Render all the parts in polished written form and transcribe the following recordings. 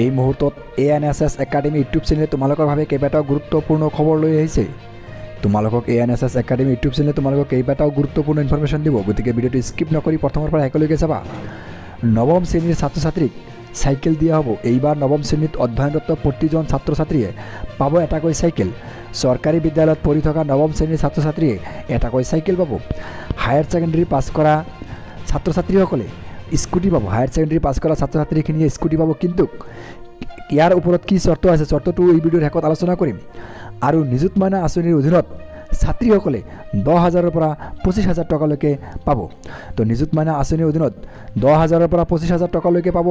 এই মুহূৰ্তত ANSS academy YouTube চেনেলে তোমালোকৰ বাবে কেইবাটাও গুৰুত্বপূৰ্ণ খবৰ লৈ আহিছে। তোমালোকক ANSS একাডেমি ইউটিউব চেনেলে তোমালোকক কেইবাটাও গুৰুত্বপূৰ্ণ ইনফৰমেশ্যন দিব, গতিকে ভিডিঅ'টো স্কিপ নকৰি প্ৰথমৰ পৰা শেষলৈকে চাবা। নৱম শ্ৰেণীৰ ছাত্ৰ ছাত্ৰীক চাইকেল দিয়া হ'ব। এইবাৰ নৱম শ্ৰেণীত অধ্যয়নৰত প্ৰতিজন ছাত্ৰ ছাত্ৰীয়ে পাব এটাকৈ চাইকেল। চৰকাৰী বিদ্যালয়ত পঢ়ি থকা নৱম শ্ৰেণীৰ ছাত্ৰ ছাত্ৰীয়ে এটাকৈ চাইকেল পাব। হায়াৰ ছেকেণ্ডেৰী পাছ কৰা ছাত্ৰ ছাত্ৰীসকলে স্কুটি পাব। হায়াৰ ছেকেণ্ডেৰী পাছ কৰা ছাত্ৰ ছাত্ৰীখিনিয়ে স্কুটি পাব, কিন্তু ইয়াৰ ওপৰত কি চৰ্ত আছে, চৰ্তটো এই ভিডিঅ'ৰ শেষত আলোচনা কৰিম। আৰু নিযুত মইনা আঁচনিৰ অধীনত ছাত্ৰীসকলে 10,000ৰ পৰা 25,000 টকালৈকে পাব। তো নিযুত মইনা আঁচনিৰ অধীনত 10,000ৰ পৰা 25,000 টকালৈকে পাব।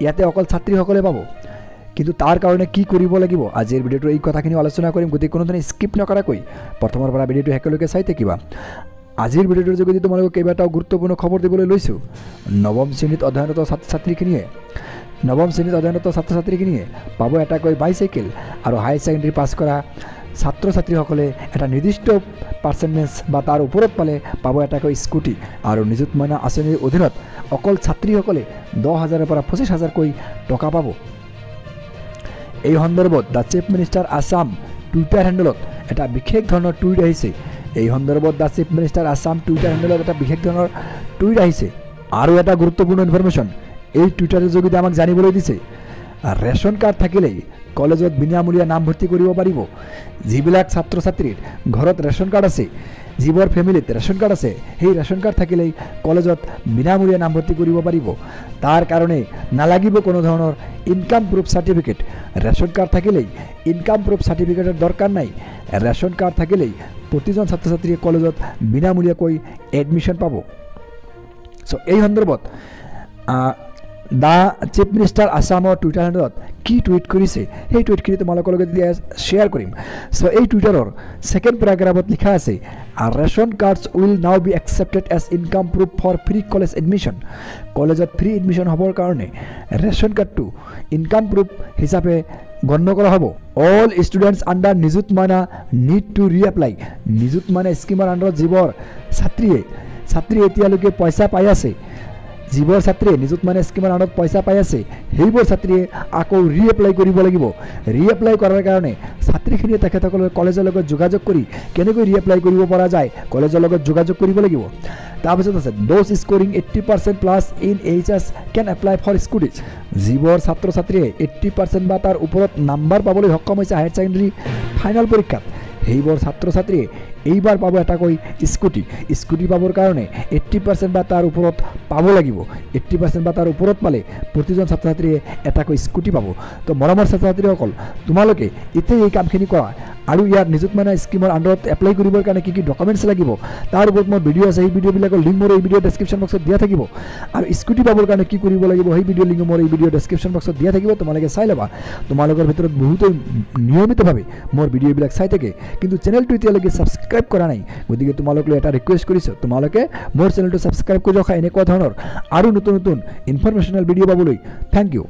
ইয়াতে অকল ছাত্ৰীসকলে পাব, কিন্তু তাৰ কাৰণে কি কৰিব লাগিব আজিৰ ভিডিঅ'টো এই কথাখিনি আলোচনা কৰিম। গতিকে কোনো ধৰণে স্কিপ নকৰাকৈ প্ৰথমৰ পৰা ভিডিঅ'টো শেষলৈকে চাই থাকিবা। আজিৰ ভিডিঅ'টোৰ যোগেদি তোমালোকক কেইবাটাও গুৰুত্বপূৰ্ণ খবৰ দিবলৈ লৈছোঁ। নৱম শ্ৰেণীত অধ্যয়নৰত ছাত্ৰ ছাত্ৰীখিনিয়ে পাব এটাকৈ বাইচাইকেল, আৰু হায়াৰ ছেকেণ্ডেৰী পাছ কৰা ছাত্ৰ ছাত্ৰীসকলে এটা নিৰ্দিষ্ট পাৰ্চেণ্টেজ বা তাৰ ওপৰত পালে পাব এটাকৈ স্কুটি। আৰু নিযুত মইনা আঁচনিৰ অধীনত অকল ছাত্ৰীসকলে 10,000ৰ পৰা 25,000কৈ টকা পাব। এই সন্দৰ্ভত the chief minister Assam Twitter হেণ্ডেলত এটা বিশেষ ধৰণৰ টুইট আহিছে। এই সন্দৰ্ভত the chief minister Assam Twitter হেণ্ডেলত এটা বিশেষ ধৰণৰ টুইট আহিছে। আৰু এটা গুৰুত্বপূৰ্ণ ইনফৰমেশ্যন এই টুইটাৰৰ যোগেদি আমাক জানিবলৈ দিছে, ৰেচন কাৰ্ড থাকিলেই কলেজত বিনামূলীয়া নামভৰ্তি কৰিব পাৰিব। যিবিলাক ছাত্ৰ ছাত্ৰীৰ ঘৰত ৰেচন কাৰ্ড আছে, যিবোৰ ফেমিলিত ৰেচন কাৰ্ড আছে, সেই ৰেচন কাৰ্ড থাকিলেই কলেজত বিনামূলীয়া নামভৰ্তি কৰিব পাৰিব। তাৰ কাৰণে নালাগিব কোনো ধৰণৰ income proof certificate. Ration card থাকিলেই ইনকাম প্ৰুফ চাৰ্টিফিকেটৰ দৰকাৰ নাই। ৰেচন কাৰ্ড থাকিলেই প্ৰতিজন ছাত্ৰ ছাত্ৰীয়ে কলেজত বিনামূলীয়াকৈ এডমিশ্যন পাব। চ' এই সন্দৰ্ভত দ্য চিফ মিনিষ্টাৰ আছামৰ টুইটাৰ হেণ্ডেলত কি টুইট কৰিছে সেই টুইটখিনি তোমালোকৰ লগত এতিয়া শ্বেয়াৰ কৰিম। চ' এই টুইটাৰৰ ছেকেণ্ড পেৰাগ্ৰাফত লিখা আছে, ration cards will not be accepted as income proof for free college admission. কলেজত ফ্ৰী এডমিশ্যন হ'বৰ কাৰণে ৰেচন কাৰ্ডটো ইনকাম প্ৰুফ হিচাপে গণ্য কৰা হ'ব। অল ষ্টুডেণ্টছ আণ্ডাৰ নিযুত মইনা নিড টু ৰিএপ্লাই। নিযুত মইনা স্কিমৰ আণ্ডাৰত যিবোৰ ছাত্ৰীয়ে এতিয়ালৈকে পইচা পাই আছে, যিবোৰ ছাত্ৰীয়ে নিযুত মইনা স্কিমৰ আণ্ডাৰত পইচা পাই আছে, সেইবোৰ ছাত্ৰীয়ে আকৌ ৰিএপ্লাই কৰিব লাগিব। ৰিএপ্লাই কৰাৰ কাৰণে ছাত্ৰীখিনিয়ে তেখেতসকলে কলেজৰ লগত যোগাযোগ কৰি কেনেকৈ ৰিএপ্লাই কৰিব পৰা যায়, কলেজৰ লগত যোগাযোগ কৰিব লাগিব। তাৰপিছত আছে those scoring 80% plus in HS can apply for scooties. যিবোৰ ছাত্ৰ ছাত্ৰীয়ে 80% বা তাৰ ওপৰত নাম্বাৰ পাবলৈ সক্ষম হৈছে হায়াৰ ছেকেণ্ডেৰী ফাইনেল পৰীক্ষাত, সেইবোৰ ছাত্ৰ ছাত্ৰীয়ে এইবাৰ পাব এটাকৈ স্কুটি পাবৰ কাৰণে 80% বা তাৰ ওপৰত পাব লাগিব। 80% বা তাৰ ওপৰত পালে প্ৰতিজন ছাত্ৰ ছাত্ৰীয়ে এটাকৈ স্কুটি পাব। তো মৰমৰ ছাত্ৰ ছাত্ৰীসকল, তোমালোকে এতিয়াই এই কামখিনি কৰা। আৰু ইয়াৰ নিযুত মইনা স্কিমৰ আণ্ডাৰত এপ্লাই কৰিবৰ কাৰণে কি কি ডকুমেণ্টছ লাগিব তাৰ ওপৰত মোৰ ভিডিঅ' আছে। সেই ভিডিঅ'বিলাকৰ লিংক মোৰ এই ভিডিঅ' ডেছক্ৰিপশ্যন বক্সত দিয়া থাকিব। আৰু স্কুটি পাবৰ কাৰণে কি কৰিব লাগিব সেই ভিডিঅ' লিংক মোৰ এই ভিডিঅ' ডেছক্ৰিপশ্যন বক্সত দিয়া থাকিব, তোমালোকে চাই ল'বা। তোমালোকৰ ভিতৰত বহুতে নিয়মিতভাৱে মোৰ ভিডিঅ'বিলাক চাই থাকে, কিন্তু চেনেলটো এতিয়ালৈকে ছাবস্ক্ৰাইব কৰা নাই। গতিকে তোমালোকলৈ এটা ৰিকুৱেষ্ট কৰিছোঁ, তোমালোকে মোৰ চেনেলটো ছাবস্ক্ৰাইব কৰি ৰখা এনেকুৱা ধৰণৰ আৰু নতুন নতুন ইনফৰমেশ্যনেল ভিডিঅ' পাবলৈ। Thank U.